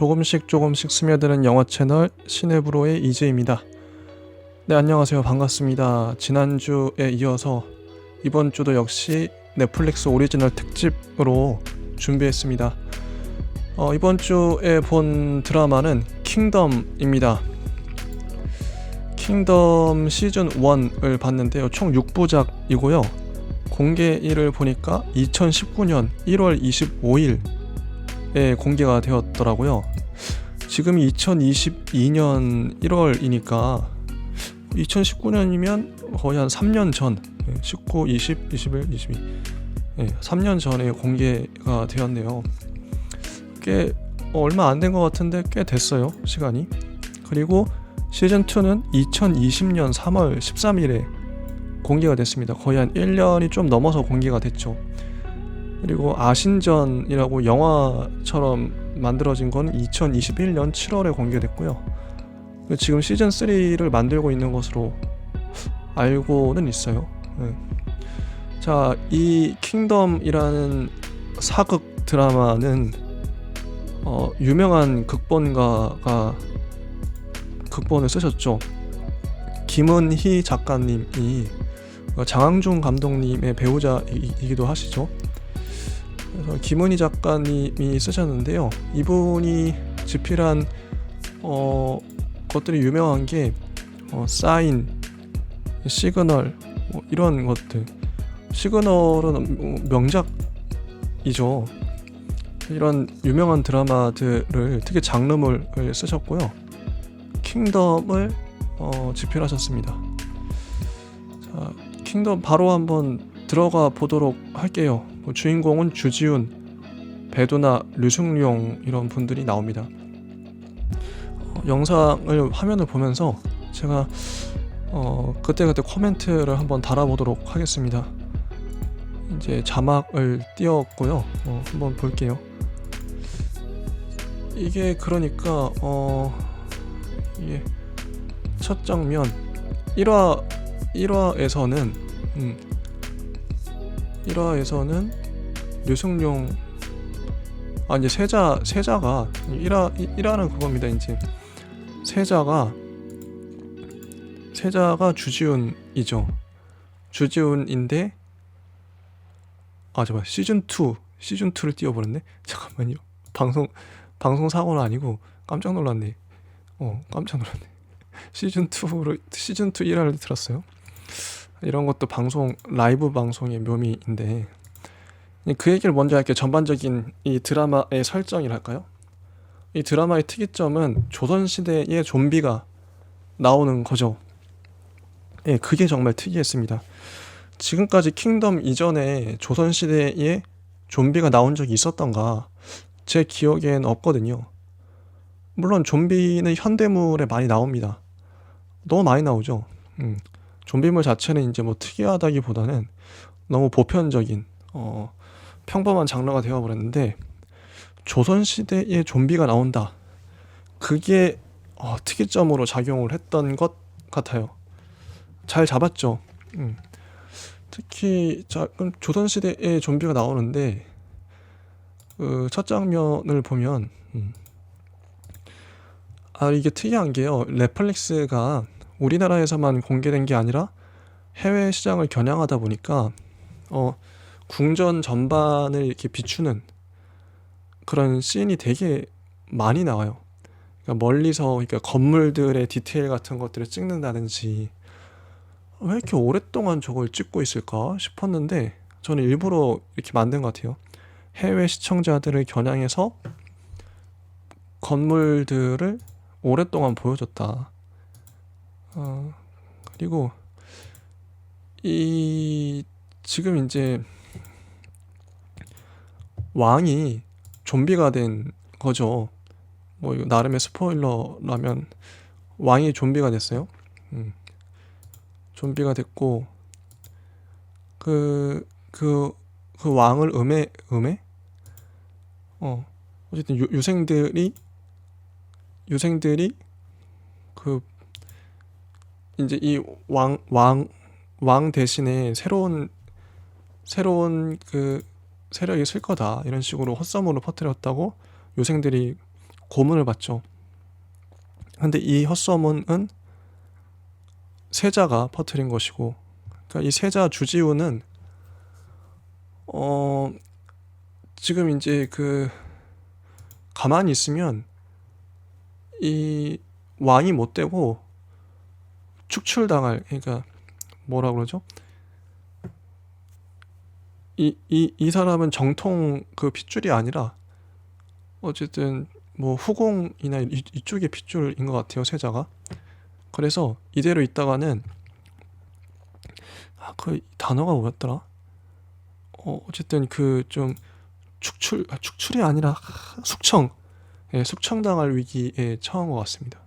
조금씩 스며드는 영화 채널 시네브로의 이즈입니다. 네, 안녕하세요. 반갑습니다. 지난주에 이어서 이번 주도 역시 넷플릭스 오리지널 특집으로 준비했습니다. 이번 주에 본 드라마는 킹덤입니다. 킹덤 시즌 1을 봤는데요. 총 6부작이고요. 공개일을 보니까 2019년 1월 25일에 공개가 되었더라고요. 지금이 2022년 1월이니까 2019년이면 거의 한 3년 전, 19, 20, 21, 22 3년 전에 공개가 되었네요. 꽤 얼마 안 된 것 같은데 꽤 됐어요, 시간이. 그리고 시즌2는 2020년 3월 13일에 공개가 됐습니다. 거의 한 1년이 좀 넘어서 공개가 됐죠. 그리고 아신전이라고 영화처럼 만들어진 건 2021년 7월에 공개됐고요. 지금 시즌3를 만들고 있는 것으로 알고는 있어요. 자, 이 킹덤이라는 사극 드라마는 유명한 극본가가 극본을 쓰셨죠. 김은희 작가님이 장항준 감독님의 배우자이기도 하시죠. 그래서 김은희 작가님이 쓰셨는데요. 이분이 집필한 것들이 유명한 게 사인, 시그널 이런 것들. 시그널은 명작이죠. 이런 유명한 드라마들을 특히 장르물을 쓰셨고요. 킹덤을 집필하셨습니다. 자, 킹덤 바로 한번 들어가 보도록 할게요. 주인공은 주지훈, 배두나, 류승룡 이런 분들이 나옵니다. 영상을 화면을 보면서 제가 그때그때 코멘트를 한번 달아보도록 하겠습니다. 이제 자막을 띄웠고요. 한번 볼게요. 이게 그러니까 이게 첫 장면 1화에서는 류승룡 이제 세자가 1화는 그겁니다. 이제 세자가 주지훈이죠. 주지훈인데 잠깐 시즌2를 띄워버렸네. 잠깐만요. 방송 사고는 아니고 깜짝 놀랐네. 시즌2 1화를 들었어요. 이런 것도 라이브 방송의 묘미인데, 그 얘기를 먼저 할게요. 전반적인 이 드라마의 설정이랄까요? 이 드라마의 특이점은 조선시대의 좀비가 나오는 거죠. 그게 정말 특이했습니다. 지금까지 킹덤 이전에 조선시대에 좀비가 나온 적이 있었던가 제 기억엔 없거든요. 물론 좀비는 현대물에 많이 나옵니다. 너무 많이 나오죠. 좀비물 자체는 이제 뭐 특이하다기보다는 너무 보편적인 평범한 장르가 되어버렸는데, 조선시대에 좀비가 나온다. 그게 특이점으로 작용을 했던 것 같아요. 잘 잡았죠. 특히 조선시대에 좀비가 나오는데 첫 장면을 보면 이게 특이한 게요. 넷플릭스가 우리나라에서만 공개된 게 아니라 해외 시장을 겨냥하다 보니까 궁전 전반을 이렇게 비추는 그런 씬이 되게 많이 나와요. 그러니까 멀리서 건물들의 디테일 같은 것들을 찍는다든지, 왜 이렇게 오랫동안 저걸 찍고 있을까 싶었는데 저는 일부러 이렇게 만든 것 같아요. 해외 시청자들을 겨냥해서 건물들을 오랫동안 보여줬다. 그리고 지금 이제 왕이 좀비가 된 거죠. 뭐 이거 나름의 스포일러라면 왕이 좀비가 됐어요. 좀비가 됐고 그 왕을 어쨌든 유생들이 이제 이 왕 대신에 새로운 그 세력이 있을 거다 이런 식으로 헛소문을 퍼뜨렸다고 요생들이 고문을 받죠. 근데 이 헛소문은 세자가 퍼뜨린 것이고, 그러니까 이 세자 주지우는 지금 이제 가만히 있으면 이 왕이 못 되고 축출당할, 그러니까 뭐라 그러죠? 이 사람은 정통 핏줄이 아니라 어쨌든 뭐 후궁이나 이쪽의 핏줄인 것 같아요, 세자가. 그래서 이대로 있다가는 그 단어가 뭐였더라? 어쨌든 좀 축출이 아니라 숙청, 숙청당할 위기에 처한 것 같습니다.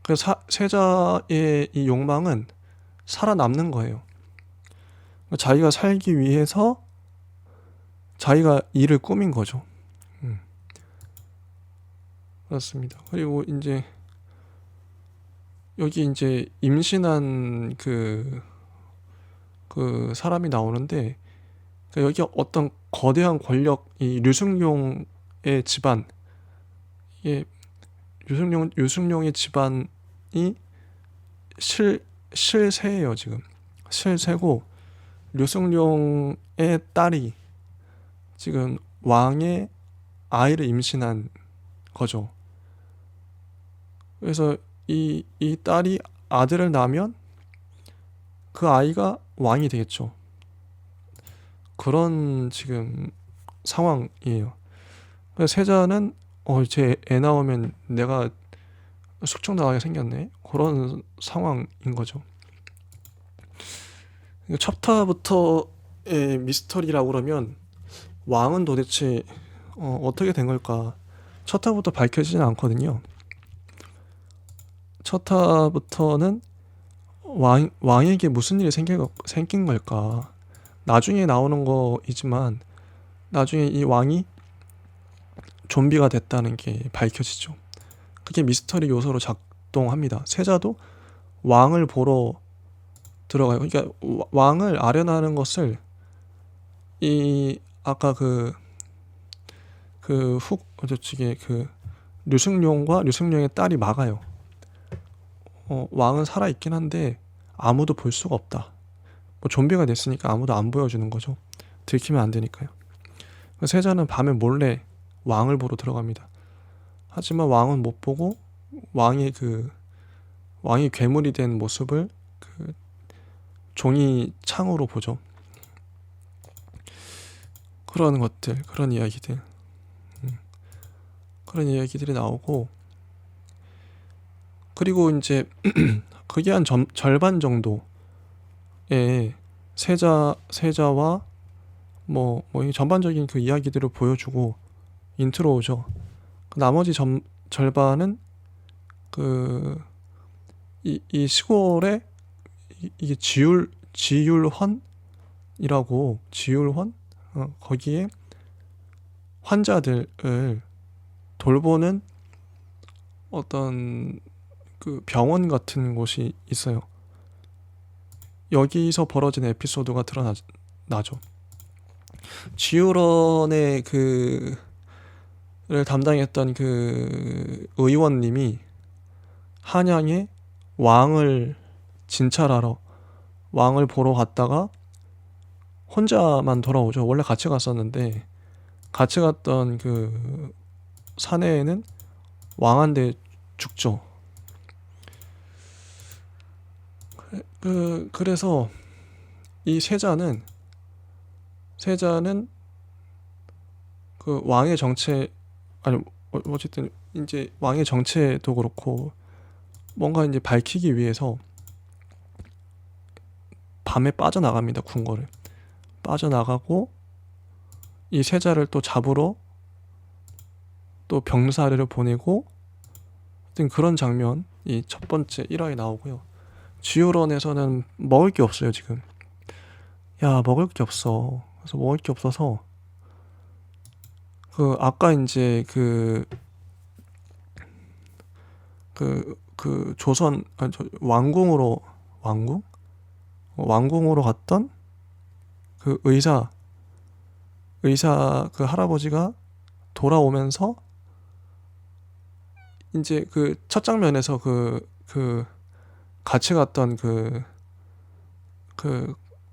그래서 세자의 이 욕망은 살아남는 거예요. 자기가 살기 위해서 자기가 일을 꾸민 거죠. 그렇습니다. 그리고 이제 여기 이제 임신한 그 사람이 나오는데, 여기 어떤 거대한 권력, 이 류승룡의 집안, 이게 류승룡의 집안이 실세예요. 지금 실세고, 류승룡의 딸이 지금 왕의 아이를 임신한 거죠. 그래서 이 딸이 아들을 낳으면 그 아이가 왕이 되겠죠. 그런 지금 상황이에요. 그래서 세자는 제 애 나오면 내가 숙청당하게 생겼네, 그런 상황인 거죠. 첩타부터의 미스터리라고 그러면 왕은 도대체 어떻게 된 걸까? 첩타부터 밝혀지진 않거든요. 첩타부터는 왕에게 무슨 일이 생긴 걸까? 나중에 나오는 거이지만 나중에 이 왕이 좀비가 됐다는 게 밝혀지죠. 그게 미스터리 요소로 작동합니다. 세자도 왕을 보러 들어가요. 그러니까 왕을 아련하는 것을 아까 저쪽에 류승룡과 류승룡의 딸이 막아요. 왕은 살아 있긴 한데 아무도 볼 수가 없다. 뭐 좀비가 됐으니까 아무도 안 보여주는 거죠. 들키면 안 되니까요. 세자는 밤에 몰래 왕을 보러 들어갑니다. 하지만 왕은 못 보고 왕이 괴물이 된 모습을 종이 창으로 보죠. 그런 것들, 그런 이야기들이 나오고, 그리고 이제 그게 한 절반 정도의 세자와 뭐 전반적인 그 이야기들을 보여주고 인트로죠. 나머지 절반은 이 시골에 이게 지율헌이라고, 거기에 환자들을 돌보는 어떤 병원 같은 곳이 있어요. 여기서 벌어진 에피소드가 드러나죠. 지율헌의 를 담당했던 의원님이 한양에 왕을 진찰하러, 왕을 보러 갔다가 혼자만 돌아오죠. 원래 같이 갔었는데 같이 갔던 사내에는 왕한테 죽죠. 그래서 이 세자는 왕의 정체, 어쨌든 이제 왕의 정체도 그렇고 뭔가 이제 밝히기 위해서 밤에 빠져나갑니다. 궁궐을 빠져나가고 이 세자를 또 잡으러 또 병사를 보내고, 그런 장면이 첫 번째 1화에 나오고요. 지효론에서는 먹을 게 없어요. 지금 먹을 게 없어. 그래서 먹을 게 없어서 아까 이제 조선 왕궁으로 갔던 의사 할아버지가 돌아오면서 이제 그 첫 장면에서 그 같이 갔던 그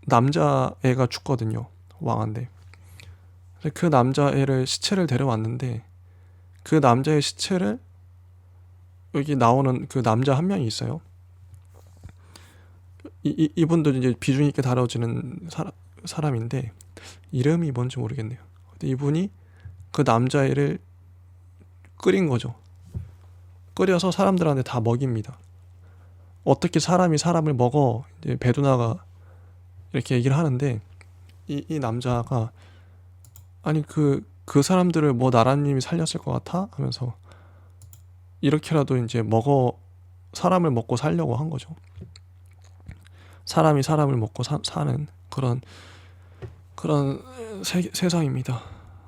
남자애가 죽거든요. 왕한테. 그 남자애를 시체를 데려왔는데 그 남자의 시체를 여기 나오는 그 남자 한 명이 있어요. 이분도 이제 비중 있게 다뤄지는 사람인데 이름이 뭔지 모르겠네요. 근데 이분이 그 남자애를 끓인 거죠. 끓여서 사람들한테 다 먹입니다. 어떻게 사람이 사람을 먹어? 이제 베두나가 이렇게 얘기를 하는데 이 남자가 아니 그 사람들을 뭐 나라님이 살렸을 것 같아? 하면서 이렇게라도 이제 사람을 먹고 살려고 한 거죠. 사람이 사람을 먹고 사는 그런 세상입니다.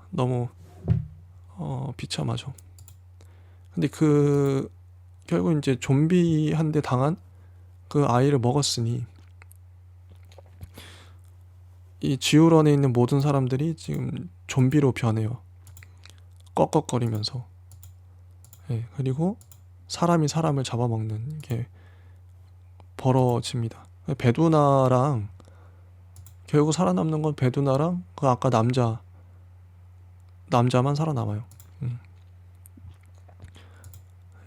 너무 비참하죠. 근데 결국 이제 좀비한테 당한 그 아이를 먹었으니 이 지우런에 있는 모든 사람들이 지금 좀비로 변해요. 꺽꺽거리면서. 예, 그리고 사람이 사람을 잡아먹는 게 벌어집니다. 베두나랑 결국 살아남는 건 베두나랑 그 아까 남자만 살아남아요.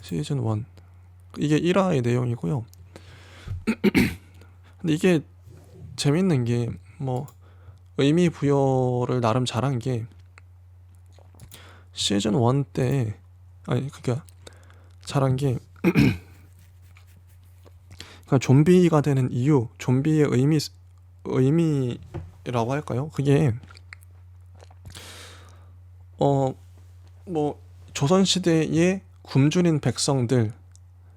시즌 1 이게 1화의 내용이고요. 근데 이게 재밌는 게 뭐 의미 부여를 나름 잘한 게 시즌 1 때 그러니까 잘한 게 그러니까 좀비가 되는 이유, 좀비의 의미라고 할까요? 그게 뭐 조선 시대의 굶주린 백성들,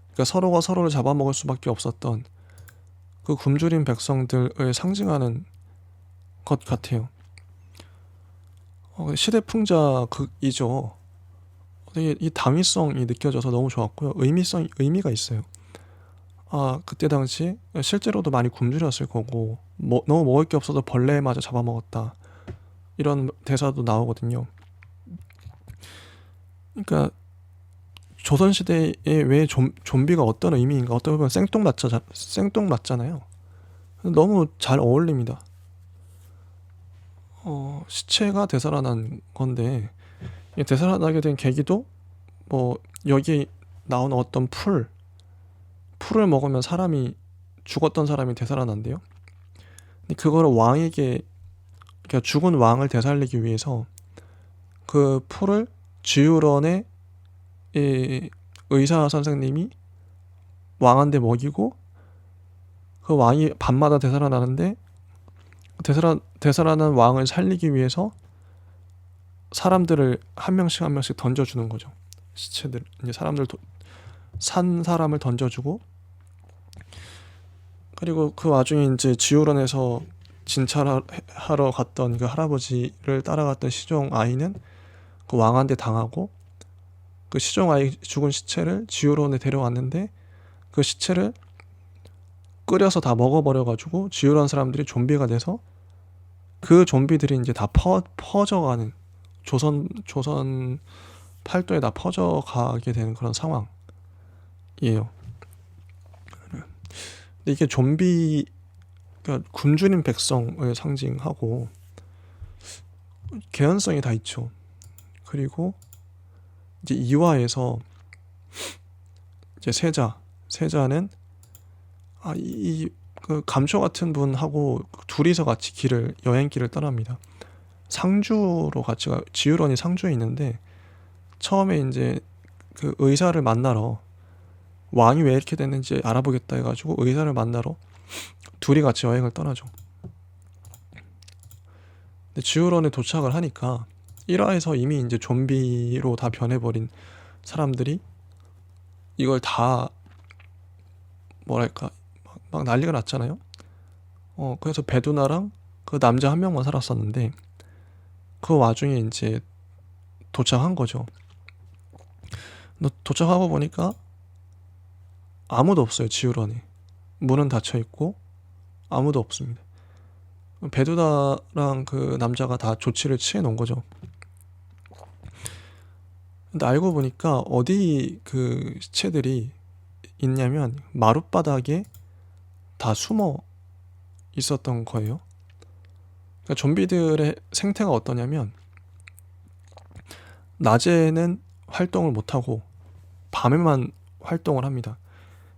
그러니까 서로가 서로를 잡아먹을 수밖에 없었던 그 굶주린 백성들을 상징하는 것 같아요. 시대 풍자극이죠. 되게 이 당위성이 느껴져서 너무 좋았고요. 의미가 있어요. 그때 당시 실제로도 많이 굶주렸을 거고 너무 먹을 게 없어서 벌레마저 잡아먹었다. 이런 대사도 나오거든요. 그러니까 조선시대에 왜 좀비가 어떤 의미인가, 어떻게 보면 생뚱맞잖아요. 너무 잘 어울립니다. 시체가 되살아난 건데 되살아나게 된 계기도 뭐 여기 나오는 어떤 풀을 먹으면 죽었던 사람이 되살아난대요. 근데 그거를 왕에게, 그러니까 죽은 왕을 되살리기 위해서 그 풀을 지우런의 의사 선생님이 왕한테 먹이고 그 왕이 밤마다 되살아나는데 되살아난 왕을 살리기 위해서 사람들을 한 명씩 던져주는 거죠. 시체들, 이제 산 사람을 던져주고, 그리고 그 와중에 이제 지우런에서 진찰하러 갔던 그 할아버지를 따라갔던 시종 아이는 그 왕한테 당하고, 그 시종 아이 죽은 시체를 지우런에 데려왔는데 그 시체를 끓여서 다 먹어버려가지고 지우런 사람들이 좀비가 돼서 그 좀비들이 이제 다 퍼져가는, 조선 팔도에 다 퍼져가게 되는 그런 상황이에요. 근데 이게 그러니까 굶주린 백성을 상징하고 개연성이 다 있죠. 그리고 이제 2화에서 이제 세자는 그 감초 같은 분하고 둘이서 같이 여행길을 떠납니다. 상주로 같이 지우런이 상주에 있는데 처음에 이제 그 의사를 만나러, 왕이 왜 이렇게 됐는지 알아보겠다 해가지고 의사를 만나러 둘이 같이 여행을 떠나죠. 근데 지우런에 도착을 하니까 1화에서 이미 이제 좀비로 다 변해버린 사람들이 이걸 다 뭐랄까 막 난리가 났잖아요. 그래서 베두나랑 그 남자 한 명만 살았었는데 그 와중에 이제 도착한 거죠. 도착하고 보니까 아무도 없어요. 지우런에 문은 닫혀 있고 아무도 없습니다. 베두나랑 그 남자가 다 조치를 취해 놓은 거죠. 근데 알고 보니까 어디 그 시체들이 있냐면 마룻바닥에 다 숨어 있었던 거예요. 그러니까 좀비들의 생태가 어떠냐면 낮에는 활동을 못하고 밤에만 활동을 합니다.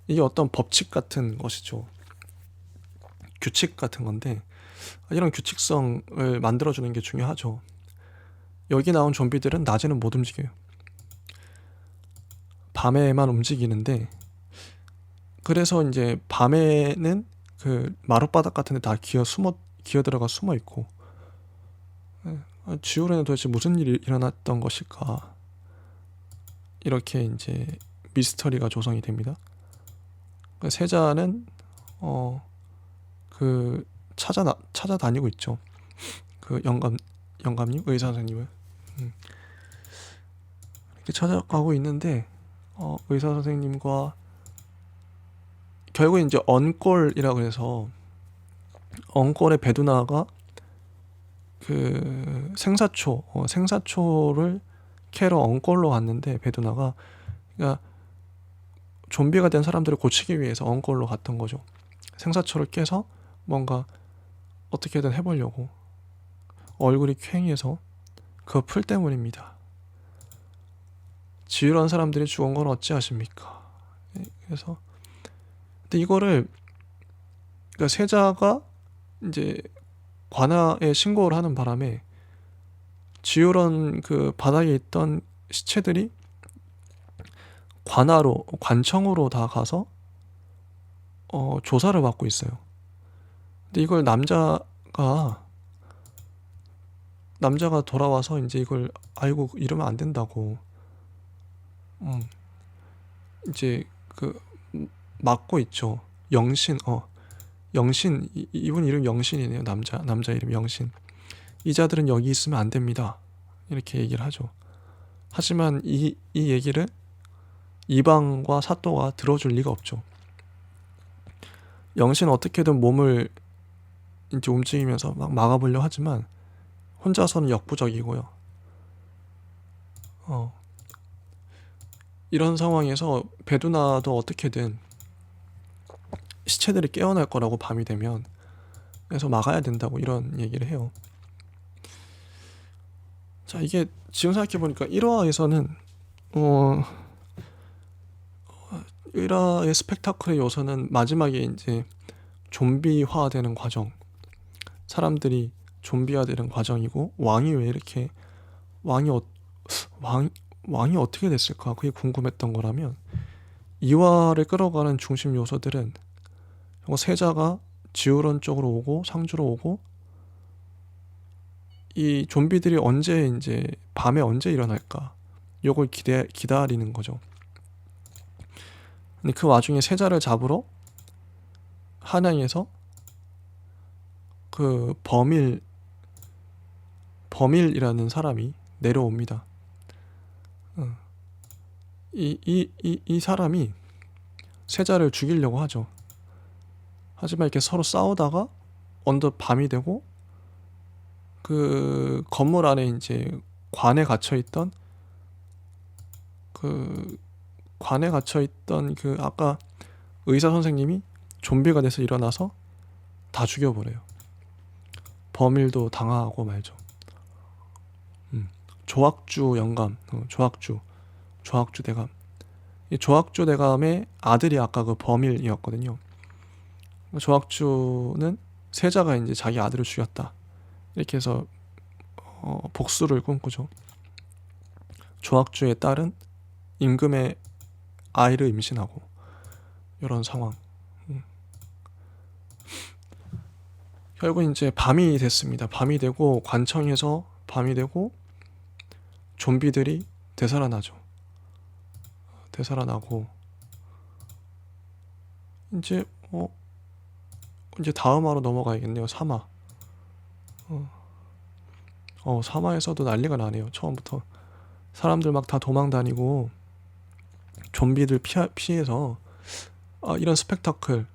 이게 어떤 법칙 같은 것이죠. 규칙 같은 건데 이런 규칙성을 만들어주는 게 중요하죠. 여기 나온 좀비들은 낮에는 못 움직여요. 밤에만 움직이는데 그래서 이제 밤에는 그 마룻바닥 같은 데 다 기어 들어가 숨어 있고 지오렌은 도대체 무슨 일이 일어났던 것일까 이렇게 이제 미스터리가 조성이 됩니다. 세자는 그 찾아다니고 있죠. 그 영감님 의사 선생님을 이렇게 찾아가고 있는데 의사 선생님과 결국 이제 언꼴이라 그래서 언꼴의 베두나가 그 생사초를 캐러 언꼴로 갔는데 베두나가 그러니까 좀비가 된 사람들을 고치기 위해서 언꼴로 갔던 거죠. 생사초를 깨서 뭔가 어떻게든 해보려고 얼굴이 퀭해서 그 풀 때문입니다. 지루한 사람들이 죽은 건 어찌하십니까? 그래서 근데 이거를 그러니까 세자가 이제 관아에 신고를 하는 바람에 지우런 그 바닥에 있던 시체들이 관청으로 다 가서 조사를 받고 있어요. 근데 이걸 남자가 돌아와서 이제 이걸 알고 이러면 안 된다고 이제 그 막고 있죠. 영신 이분 이름 영신이네요. 남자 이름 영신. 이자들은 여기 있으면 안 됩니다. 이렇게 얘기를 하죠. 하지만 이 얘기를 이방과 사또가 들어줄 리가 없죠. 영신은 어떻게든 몸을 이제 움직이면서 막 막아보려 하지만 혼자서는 역부족이고요. 이런 상황에서 베두나도 어떻게든 시체들이 깨어날 거라고 밤이 되면 그래서 막아야 된다고 이런 얘기를 해요. 자, 이게 지금 생각해보니까 1화에서는 1화의 스펙타클의 요소는 마지막에 이제 좀비화되는 과정, 사람들이 좀비화되는 과정이고 왕이 왜 이렇게 왕이 어떻게 됐을까 그게 궁금했던 거라면 2화를 끌어가는 중심 요소들은 세자가 지우런 쪽으로 오고 상주로 오고 이 좀비들이 언제 이제 밤에 언제 일어날까 요걸 기다리는 거죠. 근데 그 와중에 세자를 잡으러 한양에서 그 범일이라는 사람이 내려옵니다. 이 사람이 세자를 죽이려고 하죠. 하지만 이렇게 서로 싸우다가 언뜻 밤이 되고 그 건물 안에 이제 관에 갇혀있던 그 아까 의사 선생님이 좀비가 돼서 일어나서 다 죽여버려요. 범일도 당하고 말죠. 조학주 영감, 조학주 대감. 이 조학주 대감의 아들이 아까 그 범일이었거든요. 조학주는 세자가 이제 자기 아들을 죽였다 이렇게 해서 복수를 꿈꾸죠. 조학주의 딸은 임금의 아이를 임신하고 이런 상황. 결국 이제 밤이 됐습니다. 밤이 되고 관청에서 밤이 되고 좀비들이 되살아나죠. 되살아나고 이제 다음화로 넘어가야겠네요. 3화. 3화에서도 난리가 나네요. 처음부터 사람들 막 다 도망 다니고 좀비들 피해서 이런 스펙타클.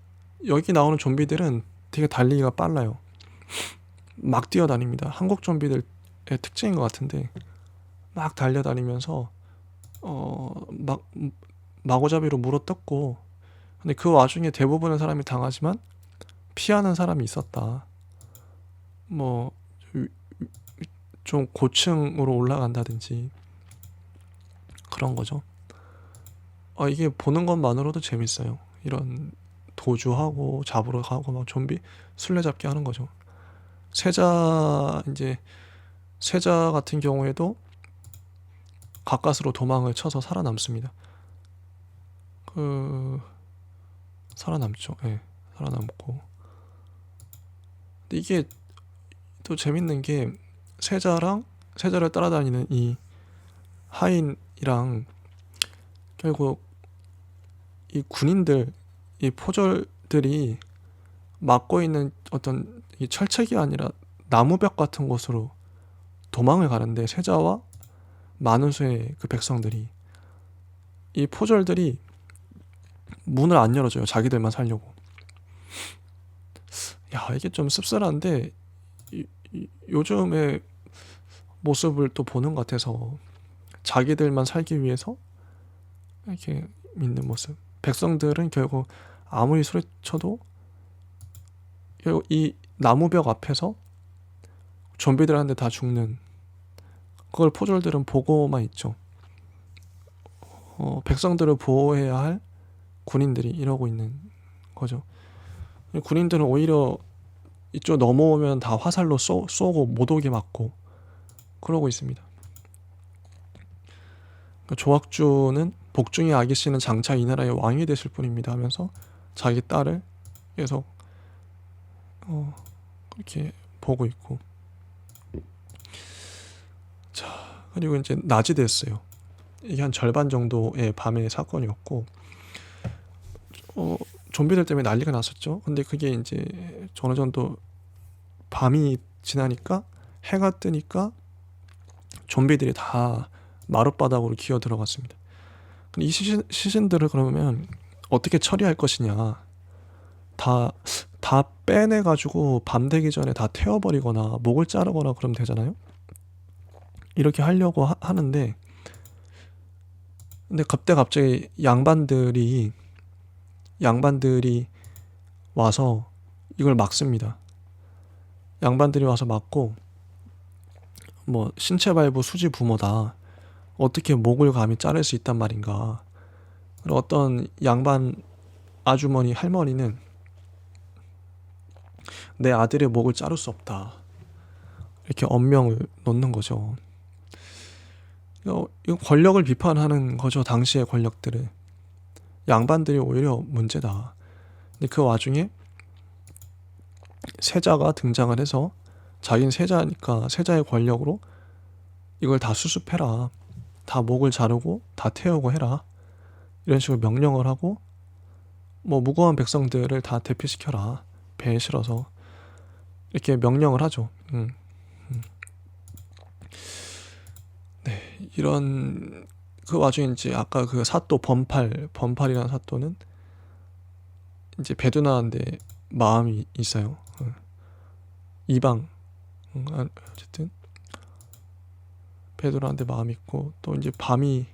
여기 나오는 좀비들은 되게 달리기가 빨라요. 막 뛰어다닙니다. 한국 좀비들의 특징인 것 같은데 막 달려다니면서 막 마구잡이로 물어뜯고, 근데 그 와중에 대부분의 사람이 당하지만 피하는 사람이 있었다. 뭐 좀 고층으로 올라간다든지 그런 거죠. 이게 보는 것만으로도 재밌어요. 이런 도주하고 잡으러 가고 막 좀비 술래잡기 하는 거죠. 세자 같은 경우에도 가까스로 도망을 쳐서 살아남습니다. 살아남죠. 예, 살아남고. 근데 이게 또 재밌는 게 세자를 따라다니는 이 하인이랑 결국 이 군인들, 이 포졸들이 막고 있는 어떤 이 철책이 아니라 나무벽 같은 곳으로 도망을 가는데, 세자와 많은 수의 그 백성들이, 이 포졸들이 문을 안 열어줘요. 자기들만 살려고. 야, 이게 좀 씁쓸한데 요즘의 모습을 또 보는 것 같아서, 자기들만 살기 위해서 이렇게 믿는 모습. 백성들은 결국 아무리 소리쳐도 결국 이 나무벽 앞에서 좀비들한테 다 죽는, 그걸 포졸들은 보고만 있죠. 백성들을 보호해야 할 군인들이 이러고 있는 거죠. 군인들은 오히려 이쪽 넘어오면 다 화살로 쏘고 못 오게 막고 그러고 있습니다. 그러니까 조학주는 복중의 아기씨는 장차 이 나라의 왕이 되실 분입니다 하면서 자기 딸을 계속 그렇게 보고 있고. 자, 그리고 이제 낮이 됐어요. 이게 한 절반 정도의 밤의 사건이었고, 좀비들 때문에 난리가 났었죠. 근데 그게 이제 어느 정도 밤이 지나니까, 해가 뜨니까 좀비들이 다 마룻바닥으로 기어 들어갔습니다. 근데 이 시신들을 그러면 어떻게 처리할 것이냐, 다 빼내가지고 밤 되기 전에 다 태워버리거나 목을 자르거나 그러면 되잖아요. 이렇게 하려고 하는데, 근데 그때 갑자기 양반들이 와서 이걸 막습니다. 양반들이 와서 막고, 뭐 신체 발부 수지 부모다, 어떻게 목을 감히 자를 수 있단 말인가. 그리고 어떤 양반 아주머니 할머니는 내 아들의 목을 자를 수 없다, 이렇게 언명을 놓는 거죠. 이거 권력을 비판하는 거죠. 당시의 권력들을. 양반들이 오히려 문제다. 근데 그 와중에 세자가 등장을 해서, 자기는 세자니까 세자의 권력으로 이걸 다 수습해라, 다 목을 자르고 다 태우고 해라, 이런 식으로 명령을 하고, 뭐 무고한 백성들을 다 대피시켜라, 배에 실어서 이렇게 명령을 하죠. 네, 이런 그 와중에 이제 아까 그 사또 범팔이라는 사또는 이제 베두나한테 마음이 있어요. 이방, 어쨌든 베두나한테 마음이 있고, 또 이제 밤이,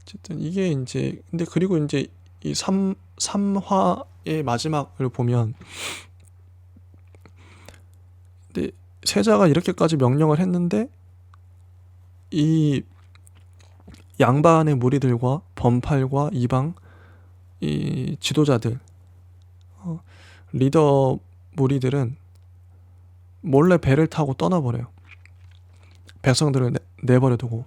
어쨌든 이게 이제, 근데 그리고 이제 이 3화의 마지막을 보면, 근데 세자가 이렇게까지 명령을 했는데 이 양반의 무리들과 범팔과 이방, 이 지도자들, 리더 무리들은 몰래 배를 타고 떠나버려요. 백성들을 내버려 두고.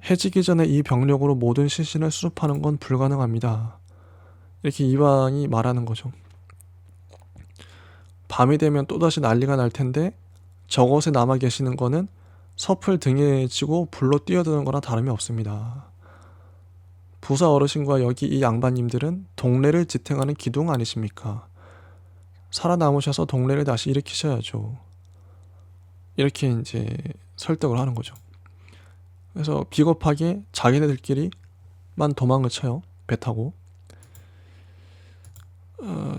해지기 전에 이 병력으로 모든 시신을 수습하는 건 불가능합니다, 이렇게 이방이 말하는 거죠. 밤이 되면 또다시 난리가 날 텐데 저곳에 남아 계시는 거는 섭을 등에 지고 불로 뛰어드는 거나 다름이 없습니다. 부사 어르신과 여기 이 양반님들은 동네를 지탱하는 기둥 아니십니까? 살아남으셔서 동네를 다시 일으키셔야죠. 이렇게 이제 설득을 하는 거죠. 그래서 비겁하게 자기네들끼리만 도망을 쳐요, 배 타고.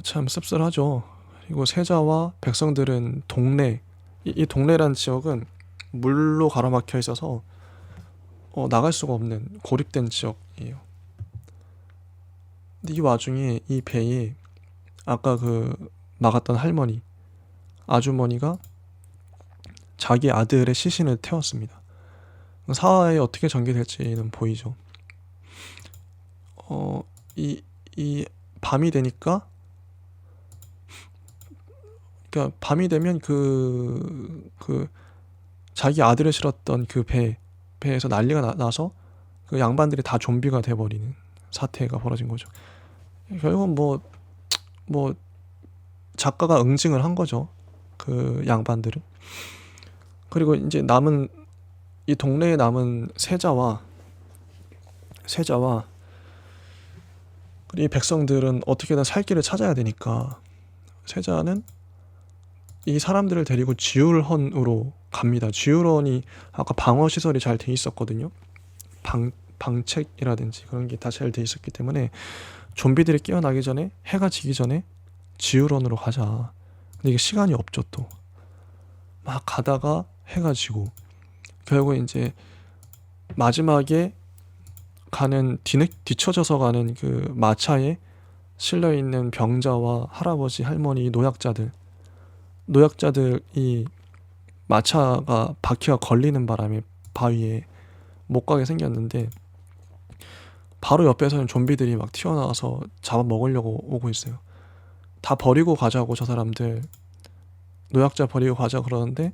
참 씁쓸하죠. 그리고 세자와 백성들은 동네, 이 동네라는 지역은 물로 가로막혀 있어서 나갈 수가 없는 고립된 지역이에요. 근데 이 와중에 이 배에 아까 그 막았던 할머니, 아주머니가 자기 아들의 시신을 태웠습니다. 사화에 어떻게 전개될지는 보이죠. 이 밤이 되니까, 그러니까 밤이 되면 그 자기 아들을 실었던 그 배에서 난리가 나서 그 양반들이 다 좀비가 돼버리는 사태가 벌어진 거죠. 결국은 뭐 작가가 응징을 한 거죠. 그 양반들은. 그리고 이제 이 동네에 남은 세자와 이 백성들은 어떻게든 살 길을 찾아야 되니까 세자는 이 사람들을 데리고 지울헌으로 갑니다. 지울헌이 아까 방어 시설이 잘 돼 있었거든요. 방책이라든지 그런 게 다 잘 돼 있었기 때문에 좀비들이 깨어나기 전에, 해가 지기 전에 지울헌으로 가자. 근데 이게 시간이 없죠. 또 막 가다가 해가 지고 결국 이제 마지막에 가는 뒤처져서 가는 그 마차에 실려 있는 병자와 할아버지, 할머니, 노약자들이 마차가 바퀴가 걸리는 바람에 바위에 못 가게 생겼는데 바로 옆에서는 좀비들이 막 튀어나와서 잡아먹으려고 오고 있어요. 다 버리고 가자고, 저 사람들 노약자 버리고 가자 그러는데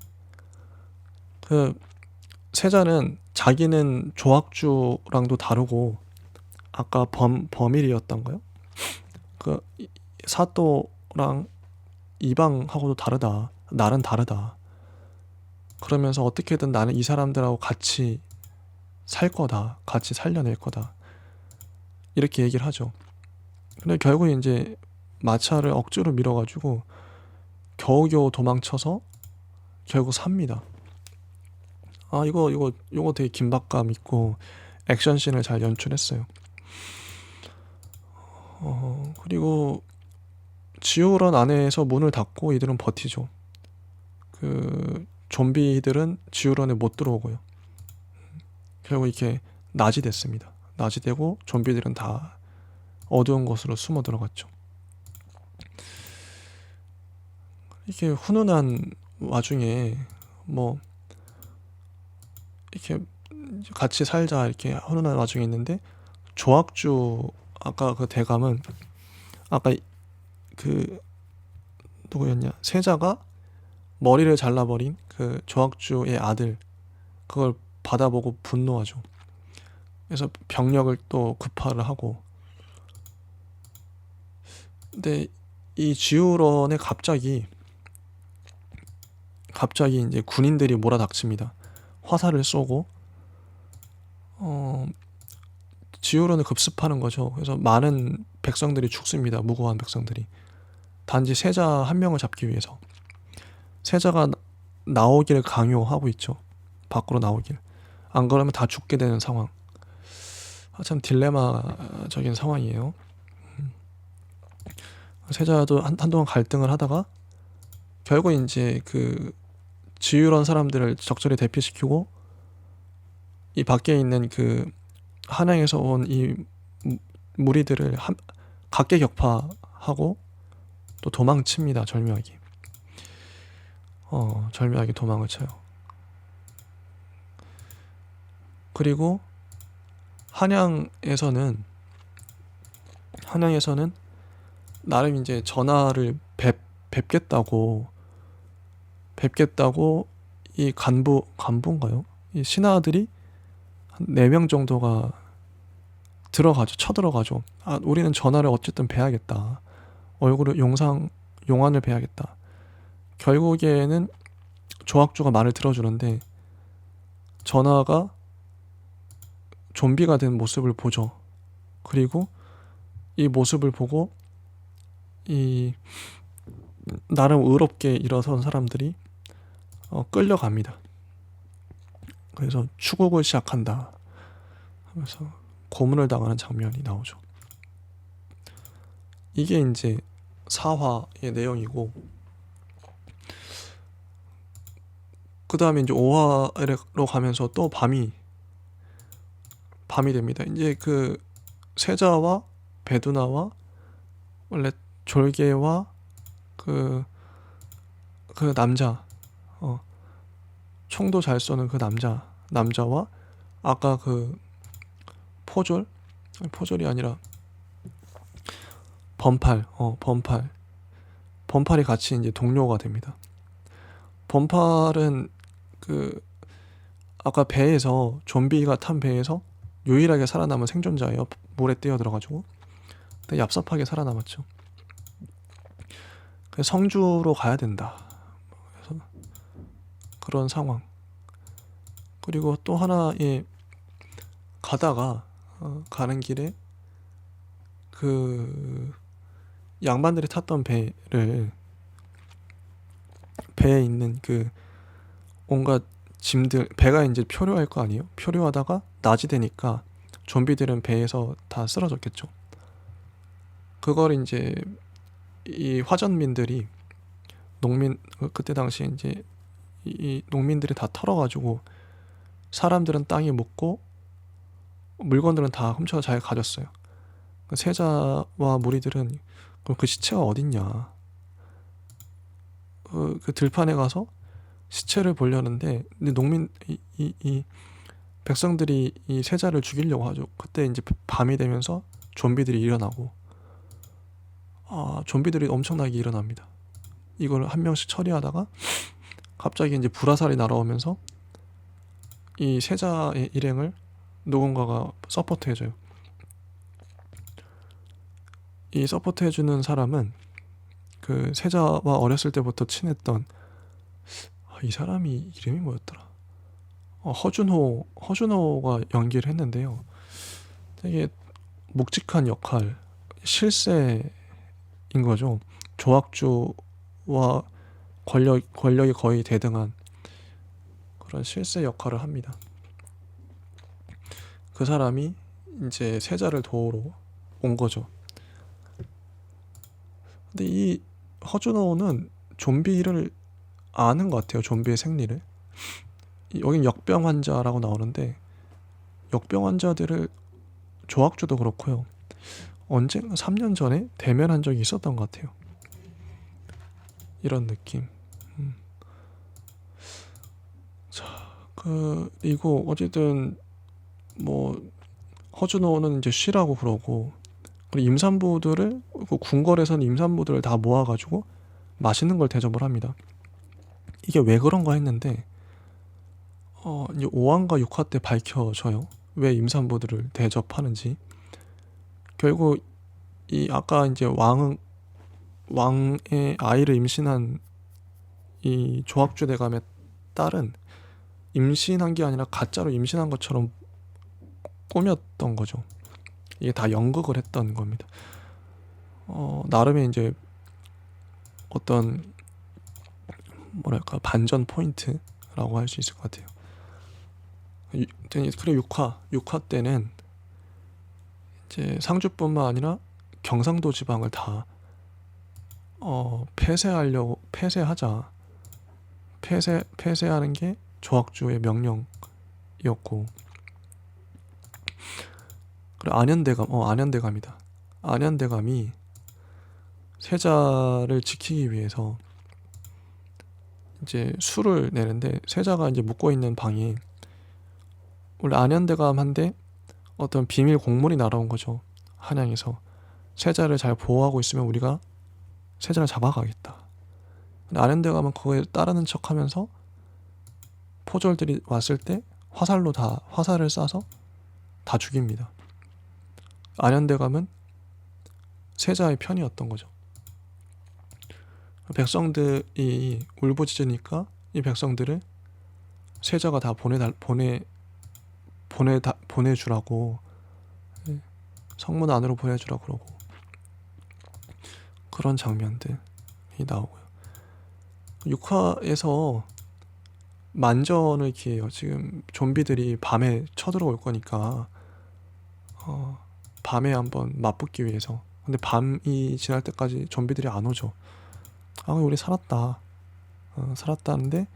그 세자는 자기는 조학주랑도 다르고 아까 범일이었던가요? 그 사또랑 이방하고도 다르다. 나는 다르다. 그러면서 어떻게든 나는 이 사람들하고 같이 살 거다. 같이 살려낼 거다. 이렇게 얘기를 하죠. 근데 결국 이제 마차를 억지로 밀어가지고 겨우겨우 도망쳐서 결국 삽니다. 이거 되게 긴박감 있고 액션씬을 잘 연출했어요. 그리고 지우런 안에서 문을 닫고 이들은 버티죠. 그 좀비들은 지우런에 못 들어오고요. 결국 이렇게 낮이 됐습니다. 낮이 되고 좀비들은 다 어두운 곳으로 숨어 들어갔죠. 이렇게 훈훈한 와중에 이렇게 같이 살자 이렇게 훈훈한 와중에 있는데 조학주 아까 그 대감은 아까 그 누구였냐, 세자가 머리를 잘라버린 그 조학주의 아들, 그걸 받아보고 분노하죠. 그래서 병력을 또 구파를 하고, 근데 이 지우런에 갑자기 이제 군인들이 몰아닥칩니다. 화살을 쏘고 지우런을 급습하는 거죠. 그래서 많은 백성들이 죽습니다. 무고한 백성들이. 단지 세자 한 명을 잡기 위해서. 세자가 나오기를 강요하고 있죠. 밖으로 나오길. 안 그러면 다 죽게 되는 상황. 참 딜레마적인 상황이에요. 세자도 한동안 갈등을 하다가 결국 이제 그 지유런 사람들을 적절히 대피시키고 이 밖에 있는 그 한양에서 온 이 무리들을 각계격파하고 또 도망칩니다. 절묘하게. 절묘하게 도망을 쳐요. 그리고 한양에서는 나름 이제 전하를 뵙겠다고 이 간부인가요? 이 신하들이 한 4명 정도가 쳐들어가죠. 우리는 전하를 어쨌든 뵈야겠다. 얼굴을 용안을 뵈야겠다. 결국에는 조학주가 말을 들어주는데 전하가 좀비가 된 모습을 보죠. 그리고 이 모습을 보고 이 나름 의롭게 일어선 사람들이 끌려갑니다. 그래서 추국을 시작한다 하면서 고문을 당하는 장면이 나오죠. 이게 이제 4화의 내용이고, 그 다음에 이제 5화로 가면서 또 밤이 밤이 됩니다. 이제 그 세자와 베두나와 원래 졸개와 그 남자, 총도 잘 쏘는 그 남자와 아까 그 포졸이 아니라 범팔이 같이 이제 동료가 됩니다. 범팔은 그 아까 배에서 좀비가 탄 배에서 유일하게 살아남은 생존자예요. 물에 뛰어들어가지고. 근데 얍삽하게 살아남았죠. 그래서 성주로 가야 된다. 그래서 그런 상황. 그리고 또 하나의 가다가 가는 길에 그 양반들이 탔던 배에 있는 그 온갖 짐들, 배가 이제 표류할 거 아니에요? 표류하다가 낮이 되니까 좀비들은 배에서 다 쓰러졌겠죠. 그걸 이제 이 화전민들이 그때 당시에 이제 이 농민들이 다 털어가지고 사람들은 땅에 묻고 물건들은 다 훔쳐 잘 가졌어요. 세자와 무리들은 그럼 그 시체가 어딨냐? 그 들판에 가서 시체를 보려는데 근데 이 백성들이 이 세자를 죽이려고 하죠. 그때 이제 밤이 되면서 좀비들이 일어나고 좀비들이 엄청나게 일어납니다. 이걸 한 명씩 처리하다가 갑자기 이제 불화살이 날아오면서 이 세자의 일행을 누군가가 서포트 해줘요. 이 서포트 해주는 사람은 그 세자와 어렸을 때부터 친했던 이 사람이 이름이 뭐였더라? 허준호가 연기를 했는데요. 되게 묵직한 역할, 실세인 거죠. 조학주와 권력이 거의 대등한 그런 실세 역할을 합니다. 그 사람이 이제 세자를 도우러 온 거죠. 근데 이 허준호는 좀비를 아는 것 같아요. 좀비의 생리를. 여긴 역병 환자라고 나오는데 역병 환자들을 조학주도 그렇고요. 언젠가 3년 전에 대면한 적이 있었던 것 같아요. 이런 느낌. 자, 그리고 어쨌든 뭐 허준호는 이제 쉬라고 그러고 그리고 임산부들을 그 궁궐에서는 임산부들을 다 모아가지고 맛있는 걸 대접을 합니다. 이게 왜 그런가 했는데 이제 5화인가 6화 때 밝혀져요. 왜 임산부들을 대접하는지. 결국 이 아까 이제 왕의 아이를 임신한 이 조학주 대감의 딸은 임신한 게 아니라 가짜로 임신한 것처럼 꾸몄던 거죠. 이게 다 연극을 했던 겁니다. 나름의 이제 어떤 뭐랄까 반전 포인트라고 할 수 있을 것 같아요. 그리고 6화 때는 이제 상주뿐만 아니라 경상도 지방을 다 폐쇄하는 게 조학주의 명령이었고 그리고 안현대감이다. 안현대감이 세자를 지키기 위해서 이제 술을 내는데 세자가 이제 묵고 있는 방에 원래 안현대감한테 어떤 비밀 공문이 날아온 거죠. 한양에서 세자를 잘 보호하고 있으면 우리가 세자를 잡아가겠다. 근데 안현대감은 그거에 따르는 척하면서 포졸들이 왔을 때 화살을 쏴서 다 죽입니다. 안현대감은 세자의 편이었던 거죠. 백성들이 울부짖으니까 이 백성들을 세자가 다 보내주라고 성문 안으로 보내주라고 그러고 그런 장면들이 나오고요. 6화에서 만전을 기해요. 지금 좀비들이 밤에 쳐들어올 거니까 밤에 한번 맞붙기 위해서. 근데 밤이 지날 때까지 좀비들이 안 오죠. 우리 살았다. 살았다는데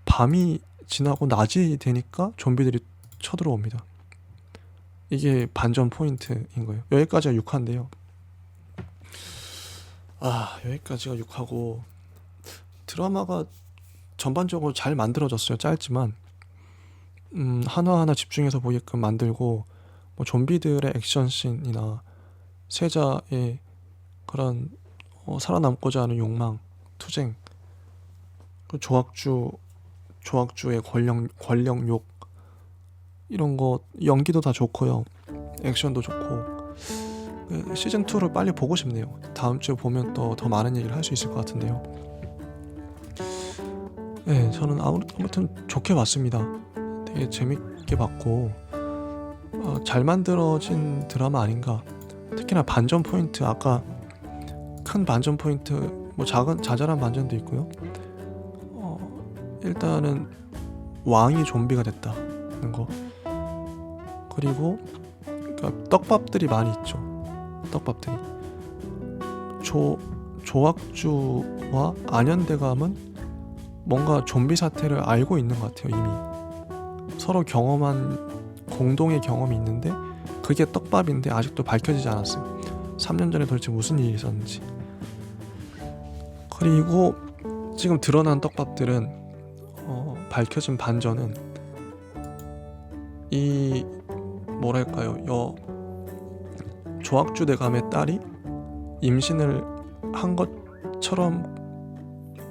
밤이 지나고 낮이 되니까 좀비들이 쳐들어옵니다. 이게 반전 포인트인 거예요. 여기까지가 6화인데요. 여기까지가 6화고 드라마가 전반적으로 잘 만들어졌어요. 짧지만 하나하나 집중해서 보게끔 만들고, 뭐 좀비들의 액션씬이나 세자의 그런 살아남고자 하는 욕망, 투쟁, 그 조악주의 권력욕, 이런 거 연기도 다 좋고요. 액션도 좋고, 시즌 2를 빨리 보고 싶네요. 다음 주에 보면 또 더 많은 얘기를 할 수 있을 것 같은데요. 네, 저는 아무튼 좋게 봤습니다. 되게 재밌게 봤고, 잘 만들어진 드라마 아닌가. 특히나 반전 포인트, 아까 큰 반전 포인트, 뭐 자잘한 반전도 있고요. 일단은 왕이 좀비가 됐다는 거, 그리고 그러니까 떡밥들이 많이 있죠. 떡밥들이 조악주와 안현대감은 뭔가 좀비 사태를 알고 있는 것 같아요. 이미 서로 경험한 공동의 경험이 있는데 그게 떡밥인데 아직도 밝혀지지 않았어요. 3년 전에 도대체 무슨 일이 있었는지. 그리고 지금 드러난 떡밥들은 밝혀진 반전은 이 뭐랄까요, 조악주 대감의 딸이 임신을 한 것처럼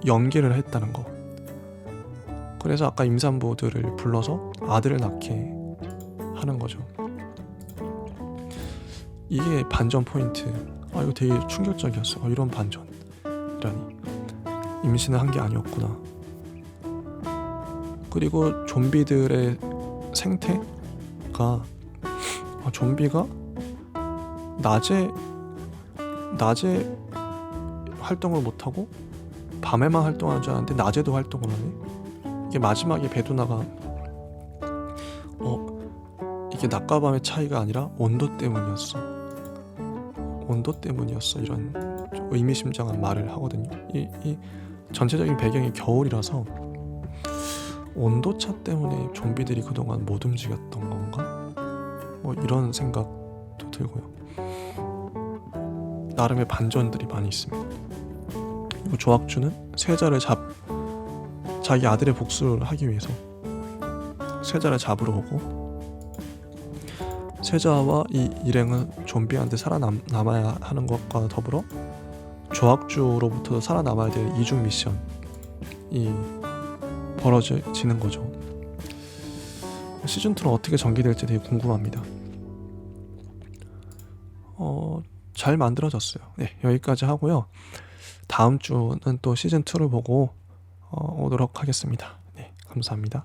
연기를 했다는 거. 그래서 아까 임산부들을 불러서 아들을 낳게 하는 거죠. 이게 반전 포인트. 이거 되게 충격적이었어. 이런 반전이라니. 임신을 한 게 아니었구나. 그리고 좀비들의 생태가, 좀비가 낮에 활동을 못하고 밤에만 활동하는 줄 알았는데 낮에도 활동을 하네. 이게 마지막에 배두나가 이게 낮과 밤의 차이가 아니라 온도 때문이었어, 이런 좀 의미심장한 말을 하거든요. 이 전체적인 배경이 겨울이라서 온도차 때문에 좀비들이 그동안 못 움직였던 건가? 뭐 이런 생각도 들고요. 나름의 반전들이 많이 있습니다. 그리고 조악주는 자기 아들의 복수를 하기 위해서 세자를 잡으러 오고, 세자와 이 일행은 좀비한테 살아남아야 하는 것과 더불어 조악주로부터도 살아남아야 될 이중 미션이 벌어지는 거죠. 시즌2는 어떻게 전개될지 되게 궁금합니다. 잘 만들어졌어요. 네, 여기까지 하고요. 다음 주는 또 시즌2를 보고 오도록 하겠습니다. 네, 감사합니다.